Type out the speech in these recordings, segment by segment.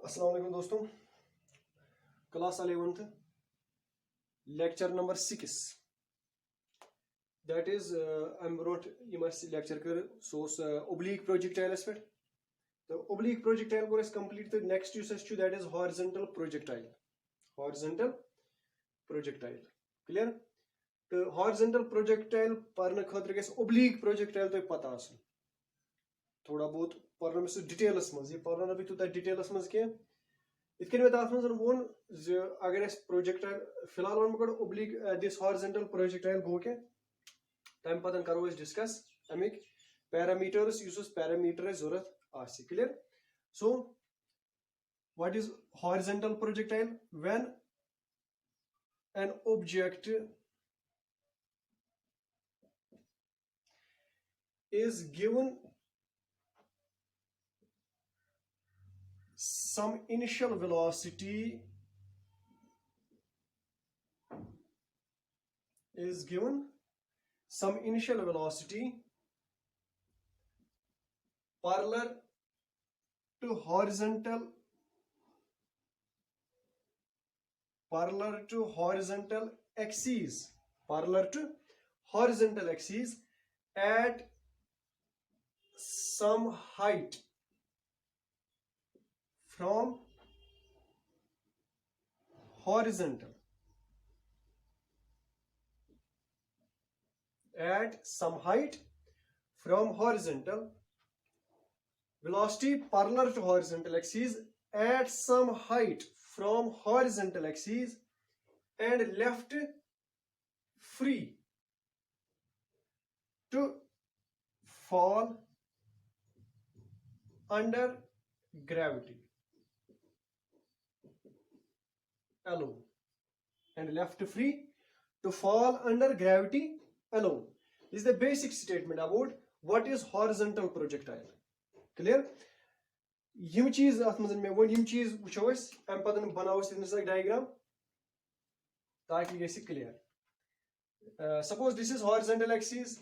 अस्सलाम वालेकुम दोस्तों, class 11th lecture number 6 that is um brought lecture कर सो ओब्लिक प्रोजेक्टाइलस पे तो ओब्लिक प्रोजेक्टाइल को कंप्लीट तो next that is horizontal projectile clear तो हॉरिजॉन्टल प्रोजेक्टाइल पढ़ने खतर गस ओब्लिक प्रोजेक्टाइल तो पता आसन थोड़ा बहुत पढ़ना में डिटेल्स मज ये पढ़ना भी तूत डिटेल्स मज के इत मे तथ मज वो अगर प्रोजेक्टाइल फिलहाल वन बह ओब्लिक दिस हॉरिजॉन्टल प्रोजेक्टाइल गो क्या तम पत करो डिस्कस अमिक पैरामीटर्स पैरामीटर जरूरत आसि clear so what is horizontal projectile when an object is given some initial velocity parallel to horizontal axis at some height from horizontal velocity parallel to horizontal axis at some height from horizontal axis and left free to fall under gravity alone This is the basic statement about what is horizontal projectile. Clear? यम चीज अत मज मे वो यम चीज वुचो अम पत बनाओ diagram ताकि गसी clear suppose this is horizontal axis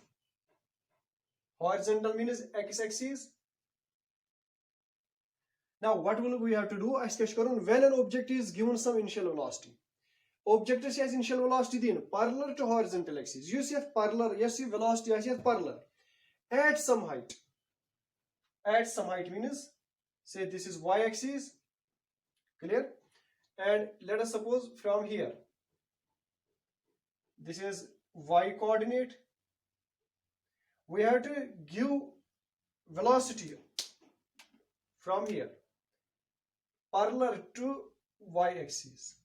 horizontal means x axis now what will we have to do as when an object is given some initial velocity object is initial velocity din parallel to horizontal axis you see parallel yes velocity is parallel at some height means say this is y axis clear and let us suppose from here this is y coordinate we have to give velocity from here parallel to y axis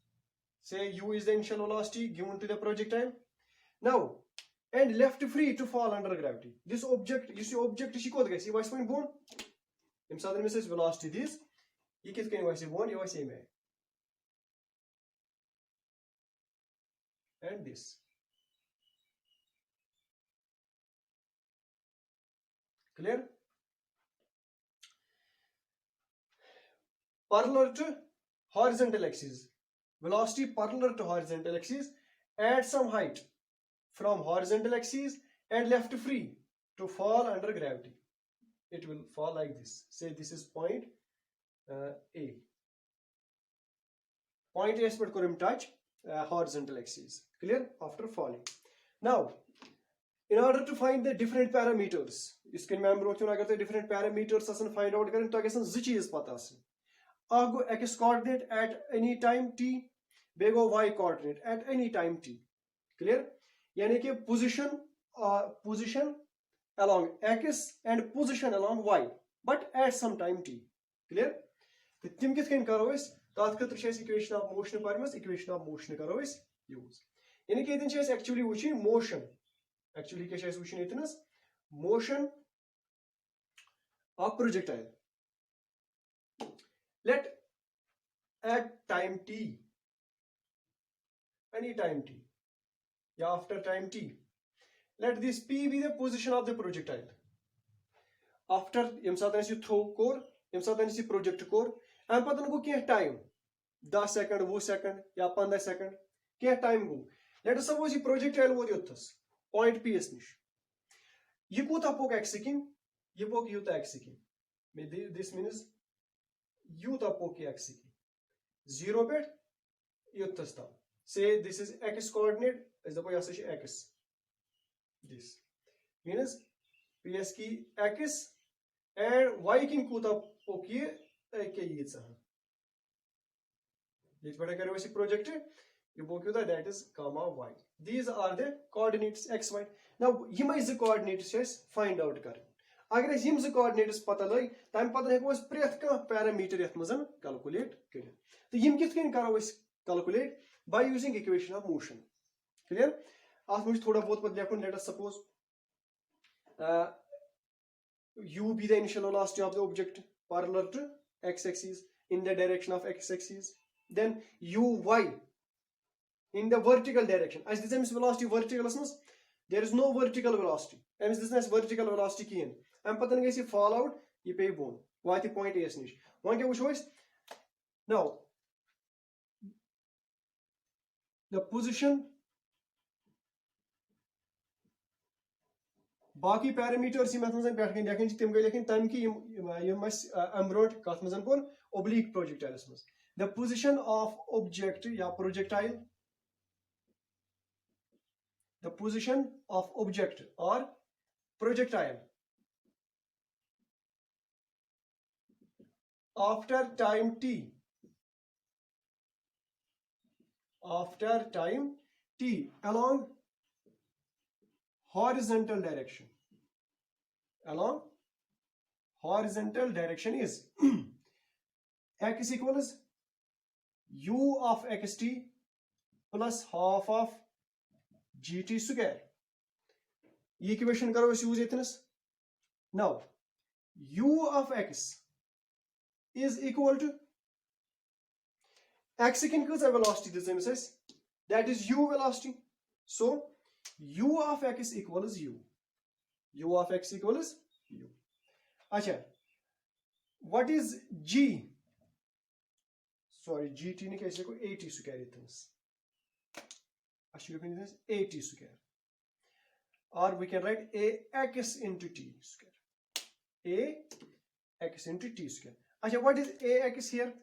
say u is the initial velocity given to the projectile now and left free to fall under gravity this object you see object is what guys what's point bone im sadar mes velocity this ye kit kani wasi bone ye wasi me and this clear parallel to horizontal axis velocity parallel to horizontal axis at some height from horizontal axis and left free to fall under gravity it will fall like this say this is point A but kurim touch horizontal axis clear after falling now in order to find the different parameters इसके में हम रोचन अगर तो different parameters असन find out करें तो अगर ज़ चीज़ पता असन आग गो x coordinate at any time t बेगो y coordinate at any time t clear यानी कि position along x and position along y but at some time t clear तो तिम किस कन करो इस तात खतर छ इक्वेशन ऑफ मोशन परमस इक्वेशन ऑफ मोशन करो इस यूज यानी कि इतन छ एक्चुअली वुची मोशन actually क्या छ वुचन इतनस motion of projectile let at time t any time t या after time t let this p be the position of the projectile after यम साथ ऐसी थ्रो कोर यम साथ ऐसी प्रोजेक्ट कोर हम पता को क्या टाइम 10 सेकंड 20 सेकंड या 15 सेकंड क्या time go let us suppose ये प्रोजेक्टाइल वो योथस पॉइंट p एस निश ये कोता पोक एक्स किन ये पोक यूता एक्स किन this means Utah poke x की 0 पे युतस तम say this is x coordinate is the यह x this means ps की x and y की कूता पोकी के ये ये पे करो इस project you book that that is comma y. These are the coordinates x, y. Now यम ज coordinates find out कर अगर यम ज coordinates पता लग तम पता हेको प्रेथ कह पैरामीटर यथ मजन कैलकुलेट कर तो यम किथ कन करो calculate by using equation of motion. Clear? अत मुझ थोड़ा बहुत पता लेखुन let us suppose u be the initial velocity of the object parallel to x axis in the direction of x axis, then uy in the vertical direction. As this is velocity vertical, there is no vertical velocity. As this is vertical velocity keen. I'm putting this fall out, you pay bone. Why the point is niche. One get choice. Now the position बाकी parameters यम अत पे लेकिन तम गई लेकिन तम की अम्ब्रोट कत मजन कोर ओब्लिक प्रोजेक्टाइलस मज द पोजिशन ऑफ ऑब्जेक्ट या projectile the position of object or projectile after time t along horizontal direction is x equals u of xt plus half of gt square. ये इक्वेशन करो use इतनस. Now u of x is equal to x kin कज velocity this is that is u velocity. So u of x equals u. u of x equals u. अच्छा, what is g? Sorry, gt ने कैसे को 80 square इतनस. AT square, or we can write ax into t square. Ax into t square. Achha, what is ax here?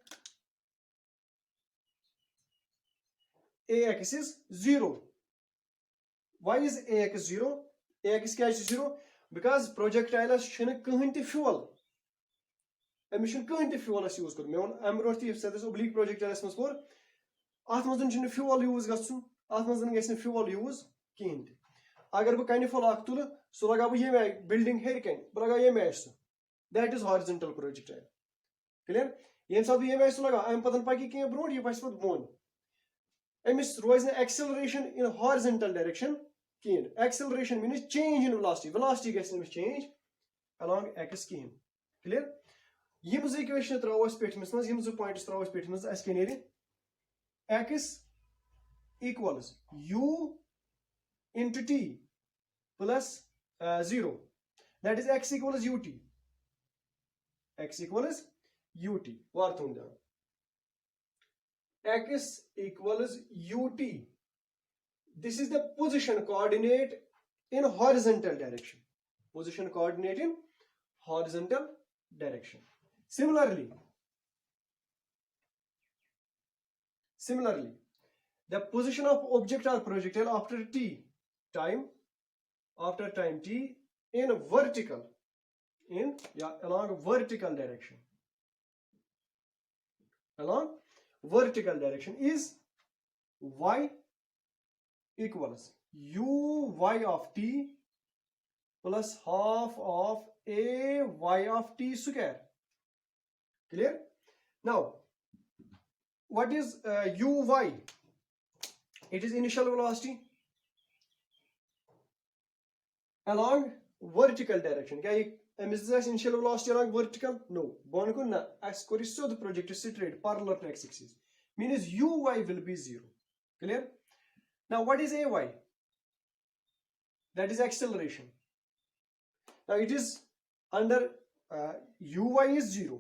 Ax is 0. Why is ax 0? Ax is 0 because projectile shouldn't kahin te fuel. Emission kahin te fuel as use kor. Me on amroti if says oblique projectile mas kor. Ath mazan shouldn't fuel use gasu. अत मज fuel use कहें अगर बह कन फल तुल सह लगा बह ये बिल्डिंग हेर कन बह लगा ये that is horizontal projectile. Clear? ये सात बह ये लगा अम पत पकि कह ब्रो यह बस पे बोन अमिस रोज एक्सेलरेशन इन हॉरिजॉन्टल डायरेक्शन कहें. Acceleration means change in velocity गमिस चेंज अलॉन्ग एक्स कहें. क्लियर? यम ज इक्वेशन त्रो पेठमस मज यम ज पॉइंट्स त्रो पेठमस अस के नेरि x equals u into t plus 0. That is x equals ut. X equals ut. Varthun down. X equals ut. This is the position coordinate in horizontal direction. Position coordinate in horizontal direction. Similarly, the position of object or projectile after time t in vertical along vertical direction is y equals uy of t plus half of ay of t square. Clear? Now what is uy? It is initial velocity along vertical direction. क्या ये initial velocity along vertical? No. Bon को ना as कोरिसो the project is straight parallel to x axis. Means uy will be 0. Clear? Now what is ay? That is acceleration. Now it is under uy is 0.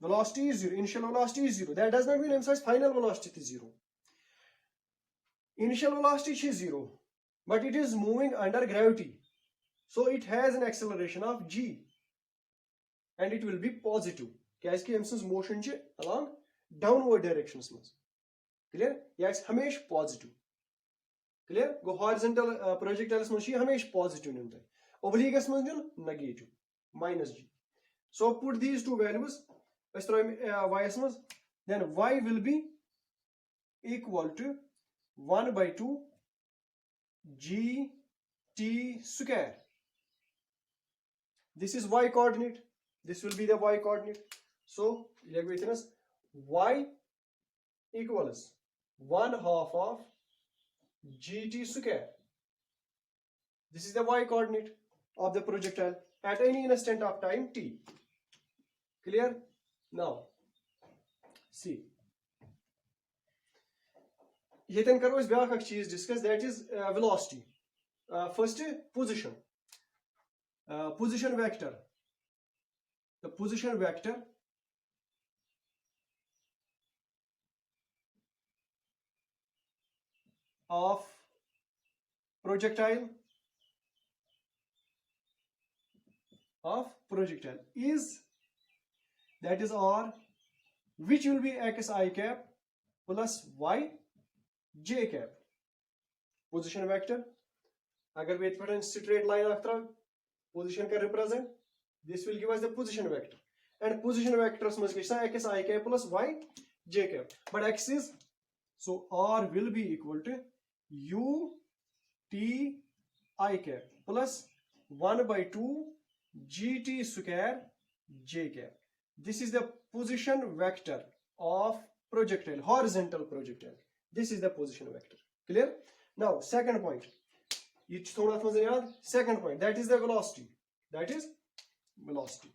Velocity is 0. Initial velocity is 0. That does not mean emphasize final velocity is 0. Initial velocity is 0, but it is moving under gravity. So it has an acceleration of g and it will be positive. क्या कि अम्स motion along downward directions मज clear यह हमेशा positive clear गो horizontal projectiles मज हमेशा positive नुन तह obliques मज नुन negative minus g. So put these two values y मज, then y will be equal to 1 by 2 g t square. This is y coordinate. This will be the y coordinate. So y equals 1/2 of gt square. This is the y coordinate of the projectile at any instant of time t. Clear? Now, see. Yetan karo is beak cheese discuss, that is velocity. First, position. Position vector. The position vector of projectile is, that is r, which will be x I cap plus y j cap. Position vector. Agar we put in straight line after position can represent, this will give us the position vector. And position vectors must be x I cap plus y j cap. But x is, so r will be equal to u t I cap plus 1 by 2 gt square j cap. This is the position vector of projectile, horizontal projectile. This is the position vector. Clear? Now, second point. Second point, that is the velocity. That is velocity.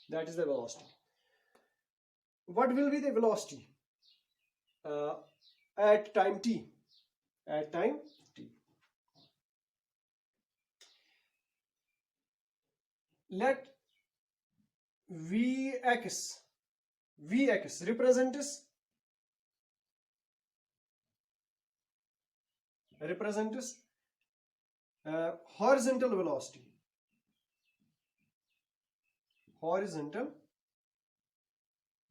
That is the velocity. What will be the velocity at time t? At time t. Let Vx represents horizontal velocity. Horizontal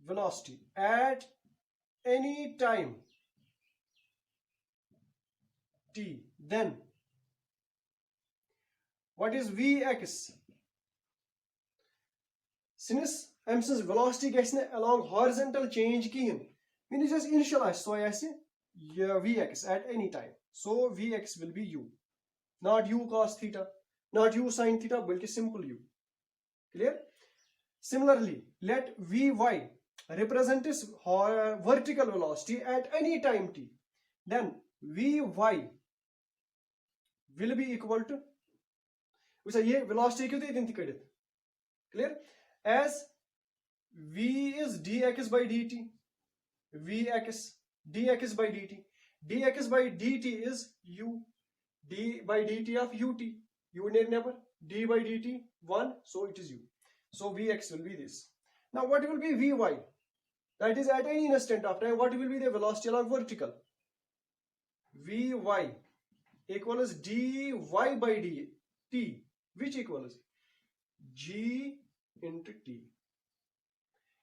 velocity at any time t. Then what is Vx? Since Amson's velocity gets along horizontal change keen, means just initialize, so I say Vx at any time. So Vx will be u, not u cos theta, not u sin theta, but simple u. Clear? Similarly, let Vy represent this vertical velocity at any time t. Then Vy will be equal to, we say ye velocity clear? As v is dx by dt, Vx dx by dt, dx by dt is u, d by dt of ut, u never, d by dt 1, so it is u. So Vx will be this. Now what will be Vy? That is at any instant of time, what will be the velocity along vertical? Vy equals dy by dt, which equals g into t.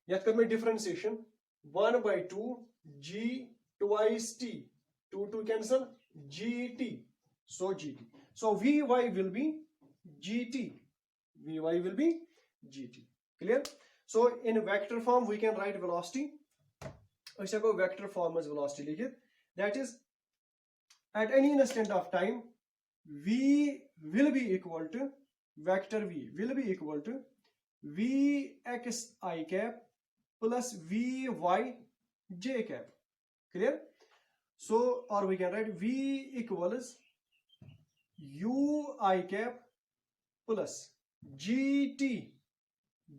Yet come differentiation, 1 by 2 g twice t, 2 cancel, gt, so gt. So Vy will be gt. Vy will be gt. Clear? So in vector form we can write velocity. I say go vector form as velocity. That is at any instant of time v will be equal to, vector v will be equal to vx I cap plus vy j cap. Clear? So, or we can write v equals u I cap plus gt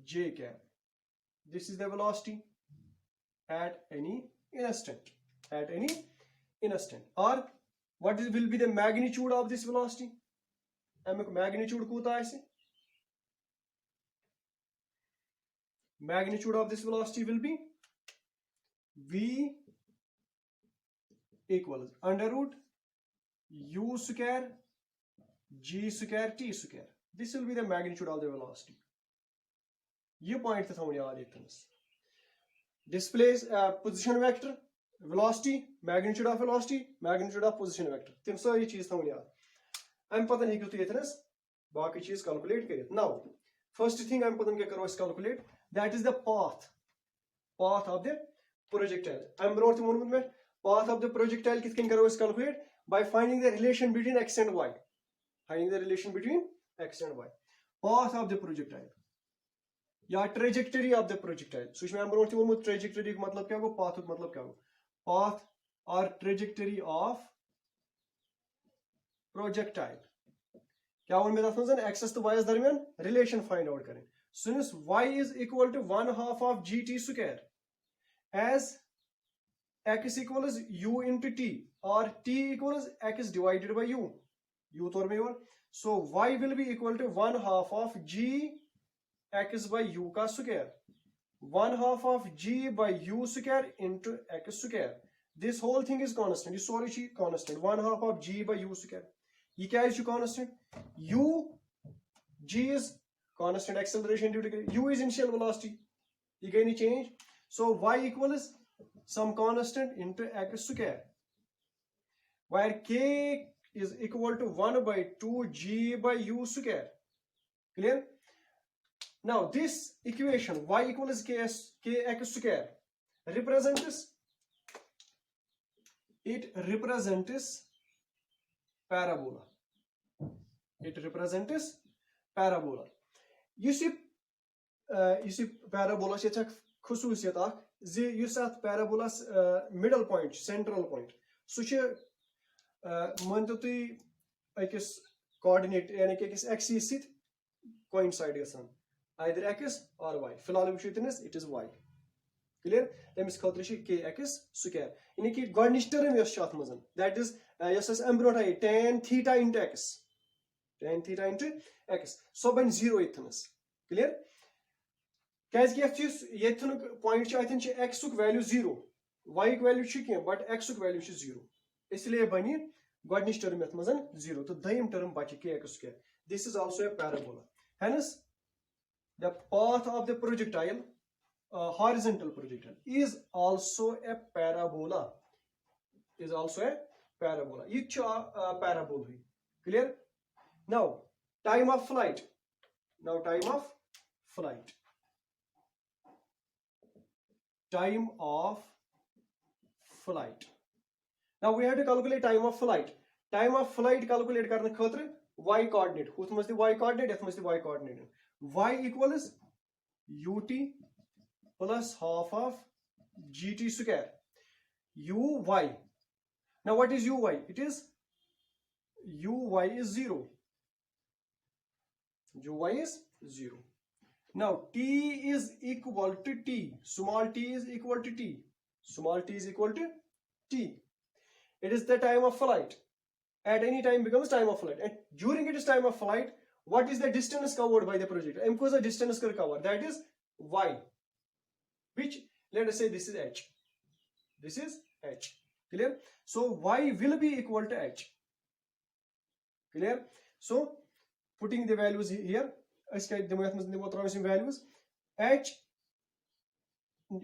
j cap. This is the velocity at any instant. At any instant. Or what will be the magnitude of this velocity? Magnitude kuta aise? Magnitude of this velocity will be v equals under root u square g square t square. This will be the magnitude of the velocity. ये point था हमने याद इतना. Displace position vector, velocity, magnitude of velocity, magnitude of position vector. तम सारी चीज था हमने याद. I'm पता नहीं क्यों इतना बाकी चीज calculate करें. Now, first thing I'm पता नहीं क्या करो calculate. That is the path of the projectile. I'm wrote the path of the projectile कितने करो calculate by finding the relation between x and y. Finding the relation between x and y. Path of the projectile. या trajectory of the projectile. So इसमें हम wrote the trajectory का मतलब क्या हो? Path का मतलब क्या हो? Path or trajectory of projectile. क्या उनमें दस x to y दरमियान relation find out करें. Since y is equal to 1/2 of gt square, as x equals u into t, or t equals x divided by u. So y will be equal to 1/2 of g x by u का square. 1/2 of g by u square into x square. This whole thing is constant. This sorry is constant. 1/2 of g by u square. ये क्या है constant? G is constant acceleration due to u is initial velocity. You get any change? So y equals some constant into x square, where k is equal to 1 by 2 g by u square. Clear? Now this equation y equals kx square represents parabola. It represents parabola. You see parabola से एक खुसूसियत आख जे use अत parabola middle point, central point. सो मान तो तुई अकिस coordinate यानी कि अकिस axis सित coincide गसान either x or y. फिलहाल वुचो Tanas it is y. Clear? तमिस खतर छ kx square. यानी कि गोडनिच टर्म यस छ अत मजन. That is यस अस एम्ब्रोट I tan theta into x. Tan theta into x. So बन 0 इतनस. Clear? कैस कि यथन पॉइंट अतन x उक वैल्यू 0, y उक वैल्यू छ बट x उक वैल्यू छ 0. इसलिए बनी गोडनिच टर्म यथ मजन 0 तो दयम टर्म बचे kx square. This is also a parabola. Hence the path of the projectile, horizontal projectile, is also a parabola. Is also a parabola. Each parabola. Clear? Now time of flight. Time of flight. Time of flight. Now we have to calculate time of flight. Time of flight calculate करने खातिर y coordinate. Who's must the y coordinate? That must the y coordinate. Y equals ut plus half of gt square. Uy. Now what is uy? It is uy is 0. Uy is 0. Now t is equal to t. Small t is equal to t. Small t is equal to t. It is the time of flight. At any time becomes time of flight. And during its time of flight, what is the distance covered by the projectile? M को the distance cover. That is y. Which let us say this is h. This is h. Clear? So y will be equal to h. Clear? So putting the values here. Values h,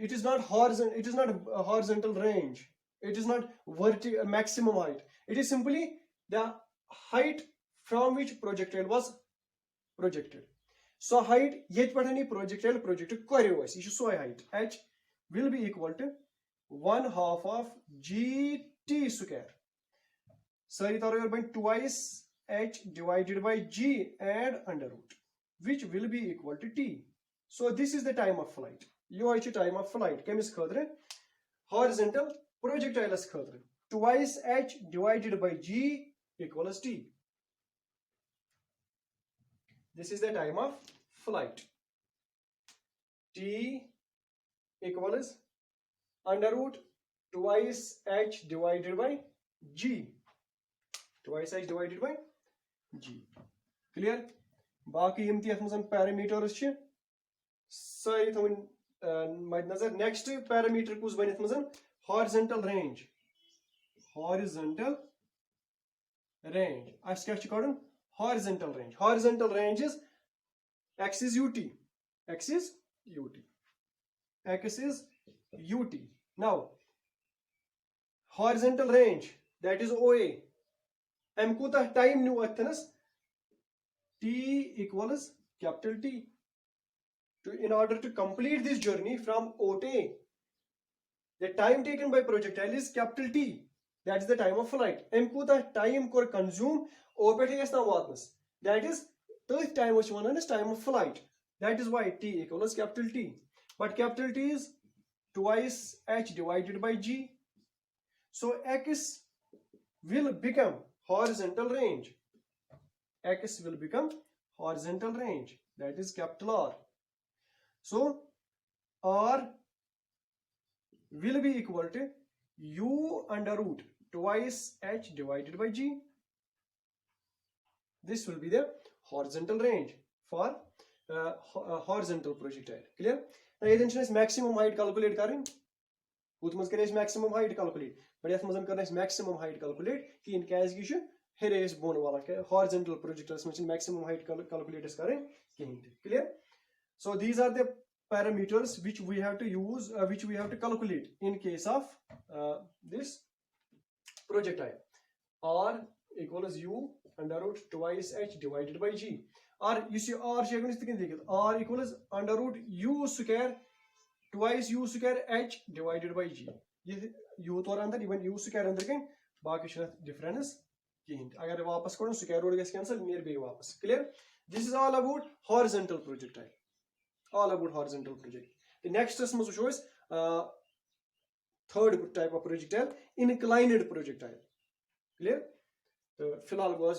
it is not horizontal, it is not a horizontal range, it is not vertical maximum height, it is simply the height from which projectile was projected. So height yet patani projectile projected korevas is so height h will be equal to 1/2 of gt square. Sorry twice h divided by g and under root, which will be equal to t. So this is the time of flight. You have time of flight. Kemis khadre horizontal projectile as khadre. Twice h divided by g equals t. This is the time of flight. T equals under root twice h divided by g. Twice h divided by g. Clear? बाकी यम ती parameters छ सारी थवन मद्देनजर. Next parameter कुछ बन मजन horizontal range. Horizontal range अस क्या कड़न horizontal range. Horizontal range is x is ut. X is ut. X is ut. Now, horizontal range, that is OA. M kuta time new athanas T equals capital T. In order to complete this journey from O to A, the time taken by projectile is capital T. That is the time of flight. M kuta time kor consume O pe thas na vatnas. That is the time which one is time of flight. That is why T equals capital T. But capital T is twice h divided by g. So x will become horizontal range. X will become horizontal range. That is capital R. So R will be equal to u under root twice h divided by g. This will be the horizontal range for horizontal projectile. Clear? Now, this maximum height calculate करें. उतमस करें maximum height calculate. But यह मज़न करना maximum height calculate कि इनके ऐसे किशु Heres bone वाला के horizontal projectiles में maximum height calculate करें कहीं. Clear? So these are the parameters which we have to use, which we have to calculate in case of this projectile. R equals u under root twice h divided by g. Or you see R R equals under root u square twice u square h divided by g. U तो अंदर even u square अंदर कहीं बाकी शायद difference कहीं. अगर वापस करो square root gas cancel near be वापस. Clear? This is all about horizontal projectile. All about horizontal projectile. The next test must show is third type of projectile, inclined projectile. Clear? फिलहाल गो